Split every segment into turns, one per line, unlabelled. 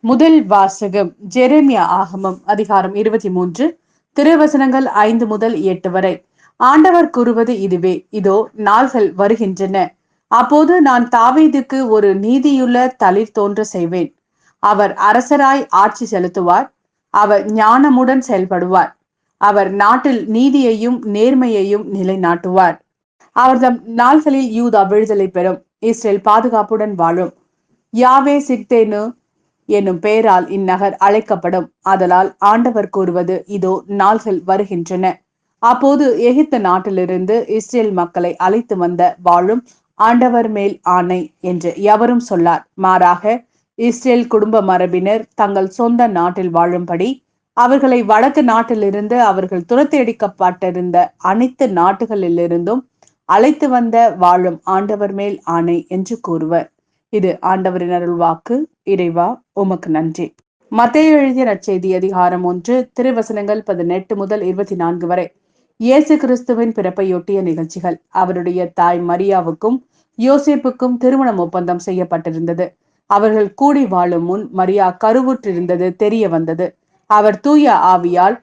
முதல் வாசகம் ஜெரேமியா ஆகமம் அதிகாரம் 23 திருவசனங்கள் 5 முதல் 8 வரை. ஆண்டவர் கூறுவது இதுவே: இதோ நாள்கள் வருகின்றன, அப்போது நான் தாவீதுக்கு ஒரு நீதியுள்ள தளிர் தோன்ற செய்வேன். அவர் அரசராய் ஆட்சி செலுத்துவார். அவர் ஞானமுடன் செயல்படுவார். அவர் நாட்டில் நீதியையும் நேர்மையையும் நிலைநாட்டுவார். அவர் தம் நாள்களில் யூதா விடுதலை பெறும், இஸ்ரேல் பாதுகாப்புடன் வாழும். யாவே சிக்தேனு என்னும் பெயரால் இந்நகர் அழைக்கப்படும். ஆதலால் ஆண்டவர் கூறுவது: இதோ நாள்கள் வருகின்றன, அப்போது எகிப்து நாட்டிலிருந்து இஸ்ரேல் மக்களை அழைத்து வந்த வாழும் ஆண்டவர் மேல் ஆணை என்று எவரும் சொல்லார். மாறாக இஸ்ரேல் குடும்ப மரபினர் தங்கள் சொந்த நாட்டில் வாழும்படி அவர்களை வடக்கு நாட்டிலிருந்து அவர்கள் துரத்தியடிக்கப்பட்டிருந்த அனைத்து நாட்டுகளிலிருந்தும் அழைத்து வந்த வாழும் ஆண்டவர் மேல் ஆணை என்று கூறுவர். இது ஆண்டவரின் அருள் வாக்கு. இறைவா, உமக்கு நன்றி. மத்தேயு எழுதிய நற்செய்தி அதிகாரம் 1 திருவசனங்கள் 18 முதல் 24 வரை. இயேசு கிறிஸ்துவின் பிறப்பையொட்டிய நிகழ்ச்சிகள். அவருடைய தாய் மரியாவுக்கும் யோசேப்புக்கும் திருமணம் ஒப்பந்தம் செய்யப்பட்டிருந்தது. அவர்கள் கூடி வாழும் முன் மரியா கருவுற்றிருந்தது தெரிய வந்தது. அவர் தூய ஆவியால்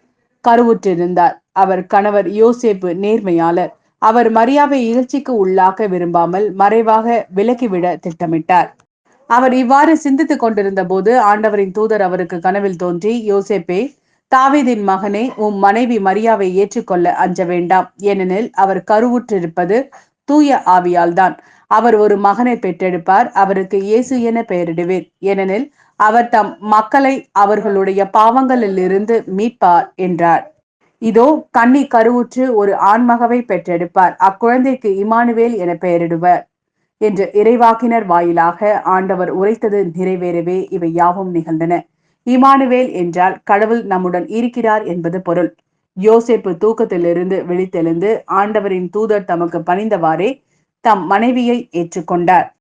கருவுற்றிருந்தார். அவர் கணவர் யோசேப்பு நேர்மையாளர். அவர் மரியாவை இகழ்ச்சிக்கு உள்ளாக்க விரும்பாமல் மறைவாக விலக்கிவிட திட்டமிட்டார். அவர் இவ்வாறு சிந்தித்துக் கொண்டிருந்த போது ஆண்டவரின் தூதர் அவருக்கு கனவில் தோன்றி, யோசேப்பே, தாவீதின் மகனே, உம் மனைவி மரியாவை ஏற்றுக்கொள்ள அஞ்ச வேண்டாம். ஏனெனில் அவர் கருவுற்றிருப்பது தூய ஆவியால் தான். அவர் ஒரு மகனை பெற்றெடுப்பார். அவருக்கு இயேசு என பெயரிடுவீர். ஏனெனில் அவர் தம் மக்களை அவர்களுடைய பாவங்களில் இருந்து மீட்பார் என்றார். இதோ கன்னி கருவுற்று ஒரு ஆண்மகவை பெற்றெடுப்பார். அக்குழந்தைக்கு இமானுவேல் என பெயரிடுவர் என்று இறைவாக்கினர் வாயிலாக ஆண்டவர் உரைத்தது நிறைவேறவே இவை யாவும் நிகழ்ந்தன. இமானுவேல் என்றால் கடவுள் நம்முடன் இருக்கிறார் என்பது பொருள். யோசேப்பு தூக்கத்திலிருந்து விழித்தெழுந்து ஆண்டவரின் தூதர் தமக்கு பணிந்தவாறே தம் மனைவியை ஏற்றுக்கொண்டார்.